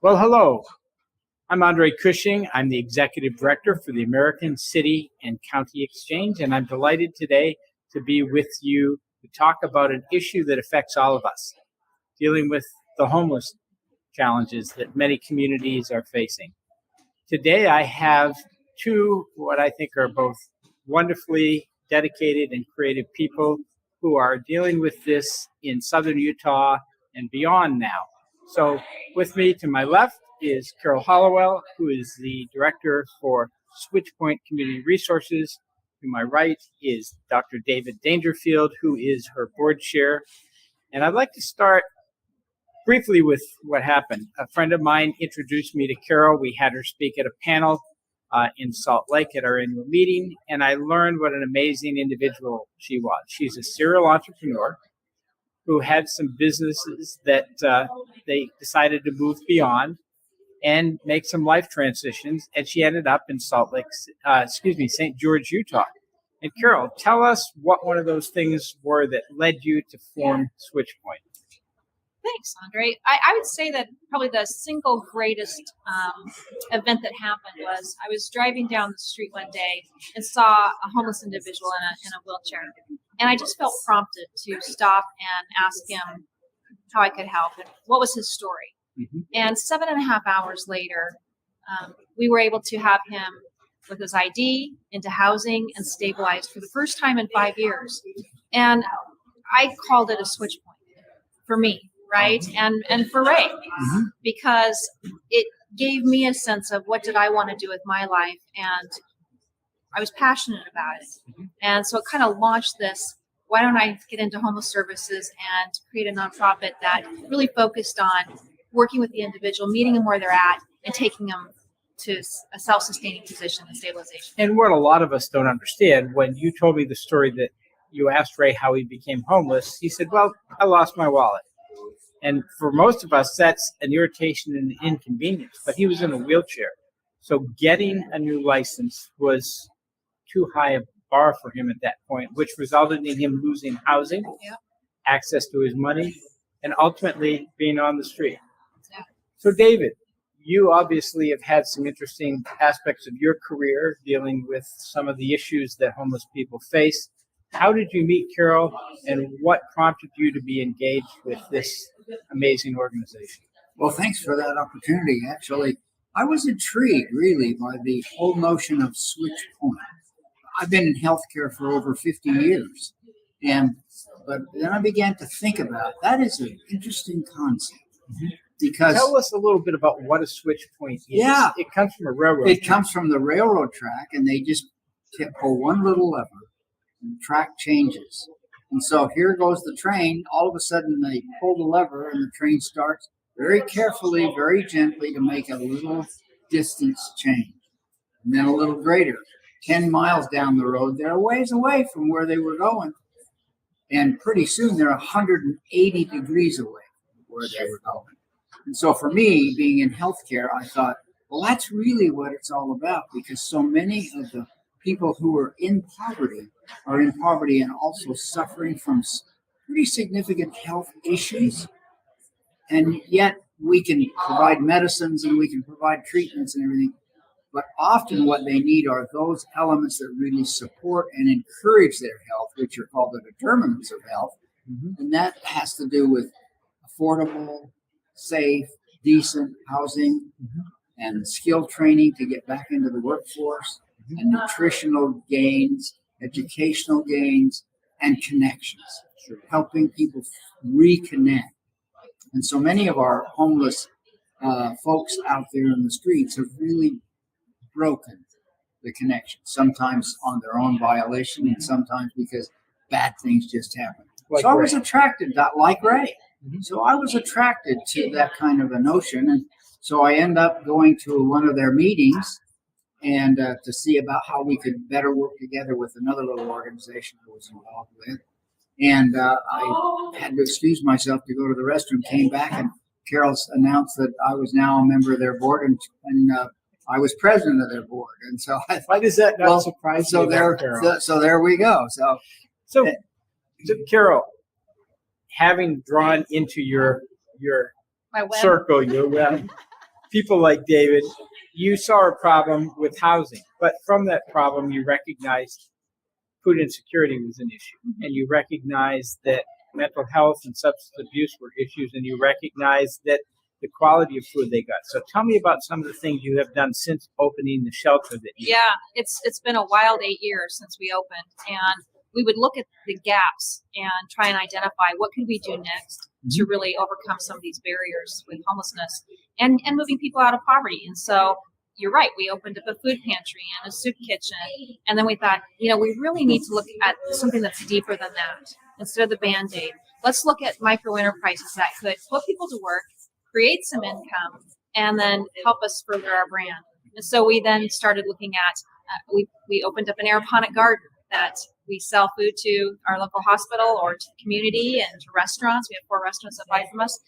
Well, hello. I'm Andre Cushing. I'm the Executive Director for the American City and County Exchange, and I'm delighted today to be with you to talk about an issue that affects all of us, dealing with the homeless challenges that many communities are facing. Today, I have two what I think are both wonderfully dedicated and creative people who are dealing with this in southern Utah and beyond now. So with me to my left is Carol Hollowell, who is the Director for Switchpoint Community Resources. To my right is Dr. David Dangerfield, who is her board chair. And I'd like to start briefly with what happened. A friend of mine introduced me to Carol. We had her speak at a panel in Salt Lake at our annual meeting, and I learned what an amazing individual she was. She's a serial entrepreneur who had some businesses that they decided to move beyond and make some life transitions, and she ended up in St. George, Utah. And Carol, tell us what one of those things were that led you to form Switchpoint. Thanks, Andre. I would say that probably the single greatest event that happened was I was driving down the street one day and saw a homeless individual in a wheelchair. And I just felt prompted to stop and ask him how I could help and what was his story. Mm-hmm. And 7.5 hours later, we were able to have him with his ID into housing and stabilized for the first time in 5 years. And I called it a switch point for me. Right. And for Ray, mm-hmm. because it gave me a sense of what did I want to do with my life. And I was passionate about it. Mm-hmm. And so it kind of launched this. Why don't I get into homeless services and create a nonprofit that really focused on working with the individual, meeting them where they're at, and taking them to a self-sustaining position and stabilization. And what a lot of us don't understand, when you told me the story that you asked Ray how he became homeless, he said, well, I lost my wallet. And for most of us, that's an irritation and an inconvenience. But he was in a wheelchair. So getting a new license was too high a bar for him at that point, which resulted in him losing housing, access to his money, and ultimately being on the street. Yeah. So David, you obviously have had some interesting aspects of your career dealing with some of the issues that homeless people face. How did you meet Carol, and what prompted you to be engaged with this amazing organization? Well, thanks for that opportunity. Actually, I was intrigued really by the whole notion of Switchpoint. I've been in healthcare for over 50 years, but then I began to think about that is an interesting concept. Mm-hmm. Because tell us a little bit about what a Switchpoint is. Yeah, it comes from a railroad. It comes from the railroad track, and they just pull one little lever, and the track changes. And so here goes the train. All of a sudden, they pull the lever, and the train starts very carefully, very gently to make a little distance change. And then a little greater. 10 miles down the road, they're a ways away from where they were going. And pretty soon, they're 180 degrees away from where they were going. And so for me, being in healthcare, I thought, well, that's really what it's all about, because so many of the people who are in poverty and also suffering from pretty significant health issues. And yet we can provide medicines and we can provide treatments and everything. But often what they need are those elements that really support and encourage their health, which are called the determinants of health. Mm-hmm. And that has to do with affordable, safe, decent housing, mm-hmm. and skill training to get back into the workforce, mm-hmm. and nutritional gains, educational gains, and connections, helping people reconnect. And so many of our homeless folks out there in the streets have really broken the connection, sometimes on their own violation, and sometimes because bad things just happen. Like so Ray. I was attracted, like Ray. Mm-hmm. So I was attracted to that kind of a notion. And so I end up going to one of their meetings and to see about how we could better work together with another little organization I was involved with. And I had to excuse myself to go to the restroom, came back, and Carol announced that I was now a member of their board, and I was president of their board. And so I thought, why does that not surprise you? So there we go. So Carol, having drawn into your circle, your web, people like David, you saw a problem with housing, but from that problem, you recognized food insecurity was an issue, and you recognized that mental health and substance abuse were issues, and you recognized that the quality of food they got. So tell me about some of the things you have done since opening the shelter. Yeah, it's been a wild 8 years since we opened, and we would look at the gaps and try and identify what could we do next to really overcome some of these barriers with homelessness and moving people out of poverty. And so you're right, we opened up a food pantry and a soup kitchen, and then we thought, we really need to look at something that's deeper than that. Instead of the Band-Aid, let's look at micro enterprises that could put people to work, create some income, and then help us further our brand. And so we then started looking at, we opened up an aeroponic garden that we sell food to our local hospital or to the community and to restaurants. We have 4 restaurants that buy from us,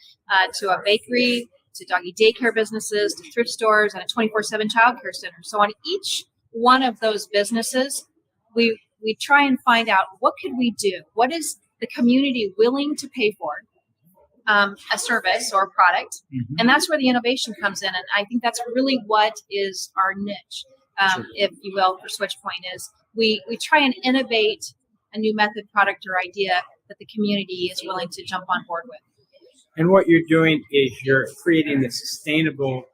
to a bakery, to doggy daycare businesses, to thrift stores, and a 24/7 childcare center. So on each one of those businesses, we try and find out what could we do? What is the community willing to pay for? A service or a product, and that's where the innovation comes in. And I think that's really what is our niche, if you will, for Switchpoint is we try and innovate a new method, product, or idea that the community is willing to jump on board with. And what you're doing is you're creating a sustainable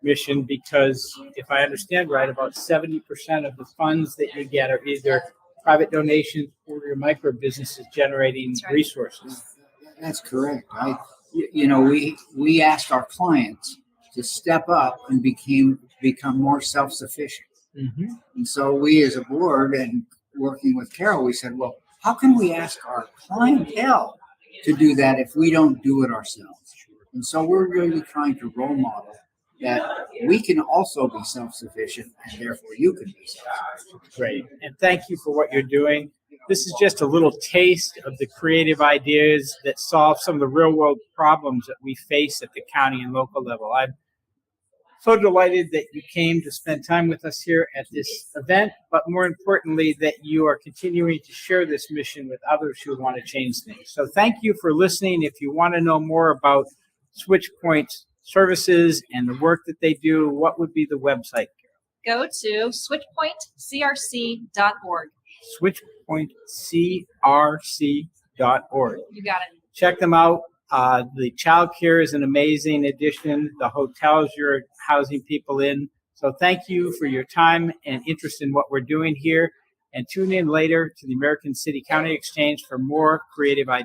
mission because, if I understand right, about 70% of the funds that you get are either private donations or your micro businesses generating resources. That's correct. We asked our clients to step up and become more self-sufficient. And so we, as a board and working with Carol, we said, well, how can we ask our clientele to do that if we don't do it ourselves? And so we're really trying to role model that we can also be self-sufficient, and therefore you can be self-sufficient. Great. And thank you for what you're doing. This is just a little taste of the creative ideas that solve some of the real-world problems that we face at the county and local level. I'm so delighted that you came to spend time with us here at this event, but more importantly, that you are continuing to share this mission with others who want to change things. So thank you for listening. If you want to know more about Switchpoint's services and the work that they do, what would be the website? Go to switchpointcrc.org. switchpointcrc.org. You got it. Check them out. The child care is an amazing addition. The hotels you're housing people in. So thank you for your time and interest in what we're doing here. And tune in later to the American City County Exchange for more creative ideas.